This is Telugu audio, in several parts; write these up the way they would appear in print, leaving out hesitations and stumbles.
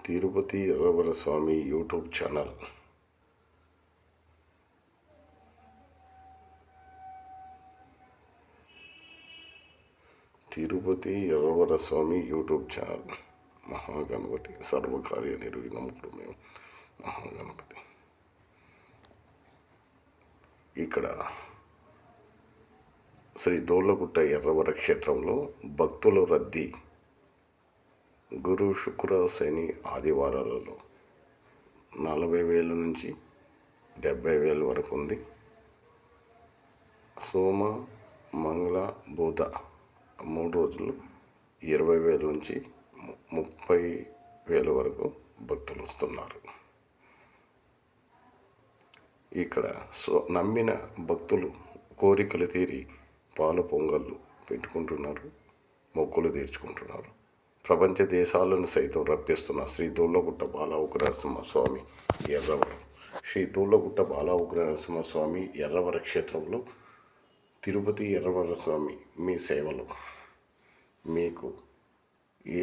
తిరుపతి ఎర్రవర స్వామి యూట్యూబ్ ఛానల్. తిరుపతి ఎర్రవర స్వామి యూట్యూబ్ ఛానల్. మహాగణపతి సర్వకార్య నిర్విఘ్నముడు మేము మహాగణపతి. ఇక్కడ శ్రీ దోళ్ళగుట్ట ఎర్రవర క్షేత్రంలో భక్తుల రద్దీ గురు శుక్ర శని ఆదివారాలలో 40,000 నుంచి 70,000 వరకు ఉంది. సోమ మంగళ బుధ 3 రోజులు 20,000 నుంచి 30,000 వరకు భక్తులు వస్తున్నారు. ఇక్కడ నమ్మిన భక్తులు కోరికలు తీరి పాల పొంగళ్ళు పెట్టుకుంటున్నారు, మొక్కులు తీర్చుకుంటున్నారు. ప్రపంచ దేశాలను సైతం రప్పిస్తున్న శ్రీ దోళ్ళగుట్ట బాల ఉగ్ర నరసింహస్వామి ఎర్రవరం. శ్రీ దోళ్ళగుట్ట బాల ఉగ్ర నరసింహస్వామి ఎర్రవర క్షేత్రంలో తిరుపతి ఎర్రవర స్వామి మీ సేవలో. మీకు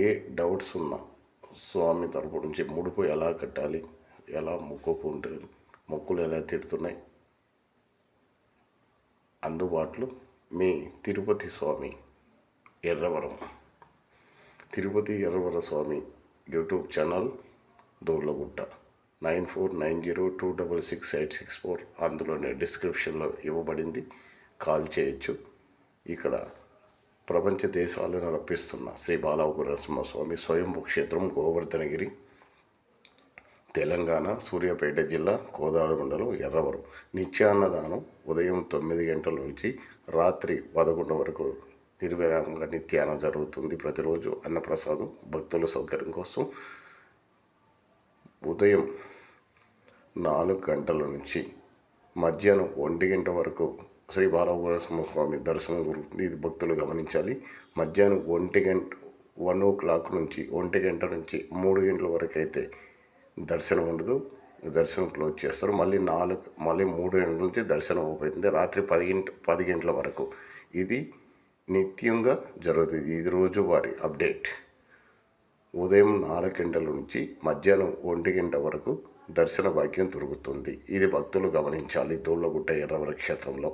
ఏ డౌట్స్ ఉన్నా స్వామి తరపు నుంచి ముడుపు ఎలా కట్టాలి, ఎలా మొక్కుకుంటే మొక్కులు ఎలా తిడుతున్నాయి, అందుబాటులో మీ తిరుపతి స్వామి ఎర్రవరం. తిరుపతి ఎర్రవర స్వామి యూట్యూబ్ ఛానల్ దోళ్ళగుట్ట 9490266864 అందులోనే డిస్క్రిప్షన్లో ఇవ్వబడింది. కాల్ చేయొచ్చు. ఇక్కడ ప్రపంచ దేశాలను రప్పిస్తున్న శ్రీ బాల ఉగ్ర నరసింహస్వామి స్వయంభూ క్షేత్రం గోవర్ధనగిరి, తెలంగాణ, సూర్యాపేట జిల్లా, కోదాడ మండలం, ఎర్రవరం. నిత్యాన్నదానం ఉదయం 9 గంటల నుంచి రాత్రి 11 వరకు నిర్విరామంగా నిత్యానం జరుగుతుంది. ప్రతిరోజు అన్నప్రసాదం భక్తుల సౌకర్యం కోసం ఉదయం 4 గంటల నుంచి మధ్యాహ్నం 1 గంట వరకు శ్రీ బాల ఉగ్ర నరసింహస్వామి దర్శనం జరుగుతుంది. ఇది భక్తులు గమనించాలి. మధ్యాహ్నం 1 o'clock నుంచి 1 గంట నుంచి 3 గంటల వరకు అయితే దర్శనం ఉండదు. దర్శనం క్లోజ్ చేస్తారు. మళ్ళీ 3 గంటల నుంచి దర్శనం అవుతుంది. రాత్రి 10 గంటల వరకు ఇది నిత్యంగా జరుగుతుంది. ఇది రోజువారీ అప్డేట్. ఉదయం 4 గంటల నుంచి మధ్యాహ్నం 1 గంట వరకు దర్శన భాగ్యం దొరుకుతుంది. ఇది భక్తులు గమనించాలి. దోళ్ళగుట్ట ఎర్రవర క్షేత్రంలో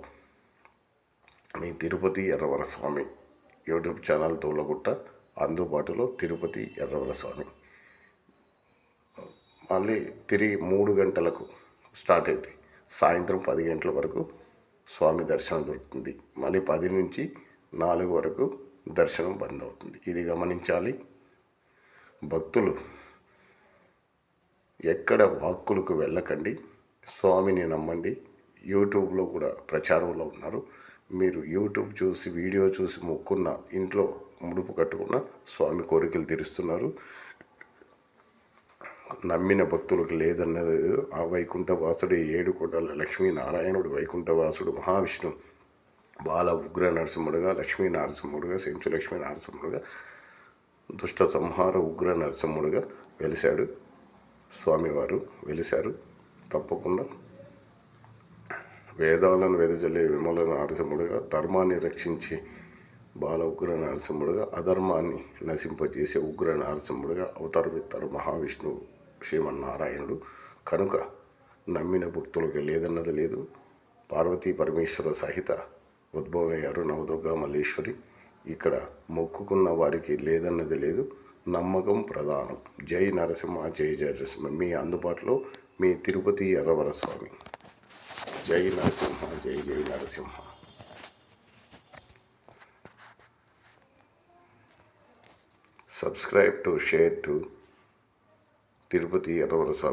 మీ తిరుపతి ఎర్రవర స్వామి యూట్యూబ్ ఛానల్ దోళ్ళగుట్ట అందుబాటులో. తిరుపతి ఎర్రవర స్వామి మళ్ళీ తిరిగి 3 గంటలకు స్టార్ట్ అవుతుంది. సాయంత్రం 10 గంటల వరకు స్వామి దర్శనం దొరుకుతుంది. మళ్ళీ 10 నుంచి 4 వరకు దర్శనం బంద్ అవుతుంది. ఇది గమనించాలి. భక్తులు ఎక్కడ వాక్కులకు వెళ్ళకండి, స్వామిని నమ్మండి. యూట్యూబ్లో కూడా ప్రచారంలో ఉన్నారు. మీరు యూట్యూబ్ చూసి వీడియో చూసి మొక్కున్న, ఇంట్లో ముడుపు కట్టుకున్న స్వామి కోరికలు తీరుస్తున్నారు. నమ్మిన భక్తులకు లేదన్నది. ఆ వైకుంఠవాసుడు 7 కొండల లక్ష్మీనారాయణుడు, వైకుంఠవాసుడు మహావిష్ణు బాల ఉగ్ర నరసింహుడుగా, లక్ష్మీ నరసింహుడుగా, సెంచు లక్ష్మీ నరసింహుడుగా, దుష్ట సంహార ఉగ్ర నరసింహుడుగా వెలిశాడు. స్వామివారు వెలిశారు. తప్పకుండా వేదాలను వెదజల్లే విమల నరసింహుడుగా, ధర్మాన్ని రక్షించే బాల ఉగ్ర నరసింహుడుగా, అధర్మాన్ని నశింపజేసే ఉగ్ర నరసింహుడుగా అవతారమెత్తారు మహావిష్ణువు శ్రీమన్నారాయణుడు. కనుక నమ్మిన భక్తులకు లేదన్నది లేదు. పార్వతీ పరమేశ్వర సహిత ఉద్భవమయ్యారు నవదుర్గా మల్లేశ్వరి. ఇక్కడ మొక్కుకున్న వారికి లేదన్నది లేదు. నమ్మకం ప్రధానం. జై నరసింహ, జై జయ నరసింహ. మీ అందుబాటులో మీ తిరుపతి ఎర్రవర స్వామి. జై నరసింహ, జై జై Narasimha. Subscribe to, share to Tirupati ఎర్రవర Swamy.